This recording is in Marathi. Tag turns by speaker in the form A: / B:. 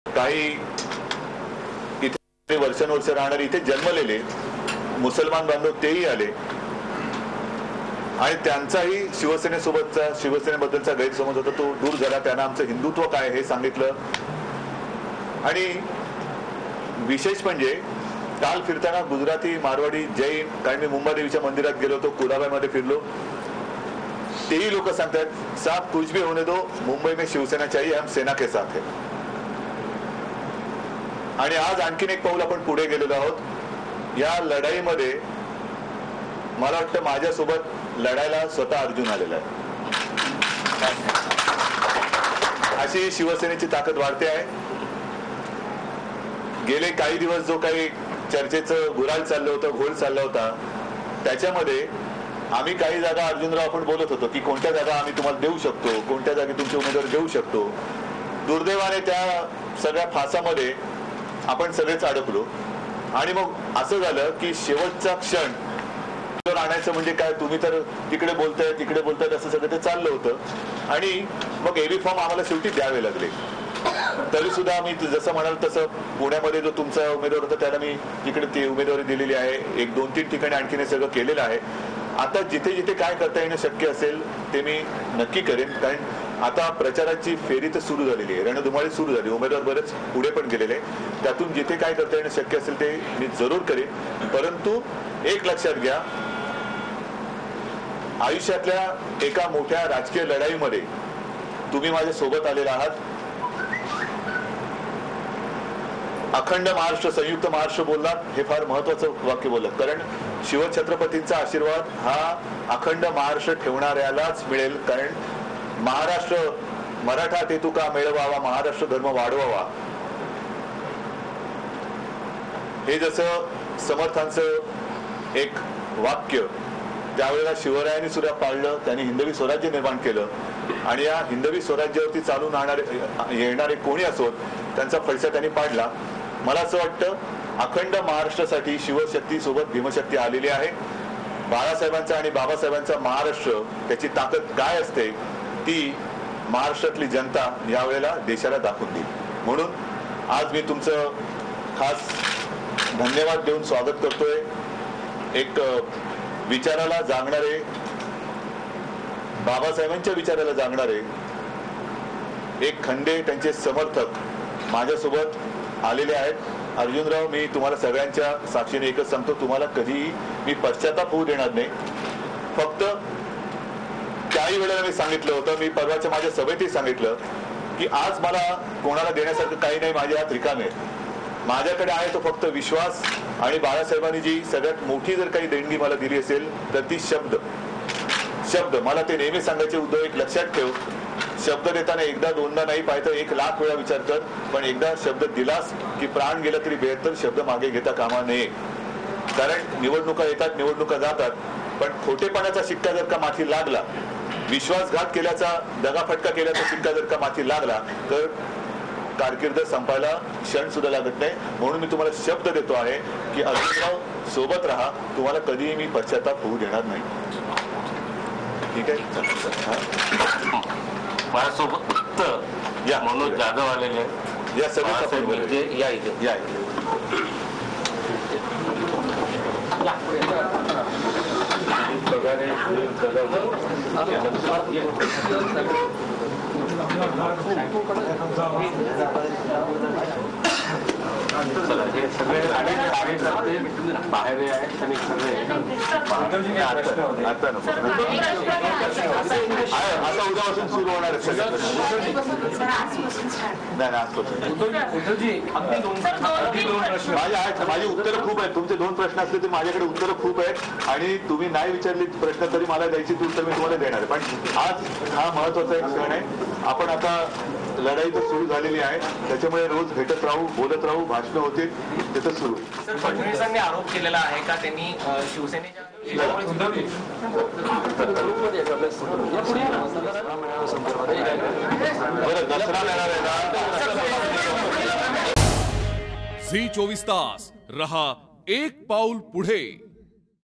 A: काही इथे वर्षानुवर्ष राहणारे इथे जन्मलेले मुसलमान बांधव तेही आले आणि त्यांचाही शिवसेनेबद्दलचा गैरसमज होता तो दूर झाला. त्यांना आमचं हिंदुत्व काय हे सांगितलं. आणि विशेष म्हणजे काल फिरताना गुजराती, मारवाडी, जैन, कारण मी मुंबादेवीच्या मंदिरात गेलो होतो, कुलाबाईमध्ये फिरलो, तेही लोक सांगतात साहब कुछ भी होने दो, मुंबई में शिवसेना चाहिए, हम सेना के साथ है. आणि आज आणखीन एक पाऊल आपण पुढे गेलेलो आहोत. या लढाईमध्ये मला वाटतं माझ्यासोबत लढायला स्वतः अर्जुन आलेला आहे. अशी शिवसेनेची ताकद वाढते आहे. गेले काही दिवस जो काही चर्चेचं गुराल चाललं होतं, घोळ चालला होता, त्याच्यामध्ये आम्ही काही जागा अर्जुनराव आपण बोलत होतो की कोणत्या जागा आम्ही तुम्हाला देऊ शकतो, कोणत्या जागी तुमचे उमेदवार देऊ शकतो. दुर्दैवाने त्या सगळ्या फासामध्ये आपण सगळेच अडकलो आणि मग असं झालं की शेवटचा क्षण आणायचं म्हणजे काय, तुम्ही तर तिकडे बोलताय असं सगळं ते चाललं होतं. आणि मग एबी फॉर्म आम्हाला शेवटी द्यावे लागले. तरी सुद्धा आम्ही जसं म्हणाल तसं पुण्यामध्ये जो तुमचा उमेदवार होता त्याला मी तिकडे ती उमेदवारी दिलेली आहे. 1-2-3 ठिकाणी आणखीन हे सगळं केलेलं आहे. आता जिथे जिथे काय करता येणं शक्य असेल ते मी नक्की करेन. कारण आता प्रचाराची फेरी तर सुरू झालेली आहे, रणधुमाळी सुरू झाली, उमेदवार बरेच पुढे पण गेलेले. त्यातून जिथे काय करता येणं शक्य असेल ते मी जरूर करेन. परंतु एक लक्षात घ्या, आयुष्यातल्या एका मोठ्या राजकीय लढाईमध्ये तुम्ही माझ्या सोबत आलेला आहात. अखंड महाराष्ट्र, संयुक्त महाराष्ट्र बोललात, हे फार महत्वाचं वाक्य बोललात. कारण शिवछत्रपतींचा आशीर्वाद हा अखंड महाराष्ट्र ठेवणाऱ्यालाच मिळेल. कारण महाराष्ट्र मराठा ते तुका मिळवावा, महाराष्ट्र धर्म वाढवावा, हे जसं समर्थांचं एक वाक्य त्यावेळेला शिवरायांनी सुद्धा पाळलं. त्यांनी हिंदवी स्वराज्य निर्माण केलं आणि या हिंदवी स्वराज्यावरती चालून येणारे कोणी असोत त्यांचा फडशा त्यांनी पाडला. मला असं वाटतं अखंड महाराष्ट्रासाठी शिवशक्ती सोबत भीमशक्ती आलेली आहे. बाळासाहेबांचा आणि बाबासाहेबांचा महाराष्ट्र, त्याची ताकद काय असते ती महाराष्ट्रातली जनता यावेळेला देशाला दाखवून देईल. म्हणून आज मी तुमचं खास धन्यवाद देऊन स्वागत करतोय. एक विचाराला जागणारे, बाबासाहेबांच्या विचाराला जागणारे एक खंडे, त्यांचे समर्थक माझ्यासोबत आलेले आहेत. अर्जुनराव, मी तुम्हाला सगळ्यांच्या साक्षीने एकच सांगतो, तुम्हाला कधीही मी पश्चाताप होऊ देणार नाही. फक्त त्याही वेळेला मी सांगितलं होतं, मी परवाच्या माझ्या सभेतही सांगितलं की आज मला कोणाला देण्यासारखं काही नाही, माझे हात रिकामे आहेत. माझ्याकडे आहे तो फक्त विश्वास. आणि बाळासाहेबांनी जी सगळ्यात मोठी जर काही देणगी मला दिली असेल तर ती शब्द. मला ते नेहमी सांगायचे, उद्धव एक लक्षात ठेव, शब्द देताना एकदा दोनदा नाही पाहिजे, 1,00,000 वेळा विचार कर. पण एकदा शब्द दिलास की प्राण गेला तरी बेहत्तर शब्द मागे घेता कामा नये. कारण निवडणुका येतात, निवडणुका जातात, पण खोटेपणाचा शिक्का जर का माथी लागला, विश्वासघात केल्याचा, दगाफटका केल्याचा शिक्का जर का माथी लागला तर कारकीर्द संपायला क्षण सुद्धा लागत नाही. म्हणून मी तुम्हाला शब्द देतो आहे की अर्जुनराव सोबत राहा, तुम्हाला कधीही मी पश्चाताप होऊ देणार नाही. ठीक आहे.
B: माझ्यासोबत या मनोज जाधव आलेले
A: या सगळ्या
B: म्हणजे या इथे हे सगळे कार्यकर्ते बाहेर आहेत आणि सगळे
A: आता उद्यापासून सुरू होणार आहे सगळं. माझी उत्तरं खूप आहेत. तुमचे 2 प्रश्न असले तरी माझ्याकडे उत्तरं खूप आहेत आणि तुम्ही नाही विचारली प्रश्न तरी मला द्यायची उत्तर मी तुम्हाला देणार. पण आज हा महत्वाचा एक क्षण आहे. आपण आता लढाई तर सुरू झालेली आहे, त्याच्यामुळे रोज भेटत राहू, बोलत राहू, भाषण होतील, तिथं सुरू.
C: फडणवीसांनी आरोप केलेला आहे का त्यांनी शिवसेनेच्या
A: दसरा येणार आहे ना.
D: झी 24 तास रहा एक पाऊल पुढे.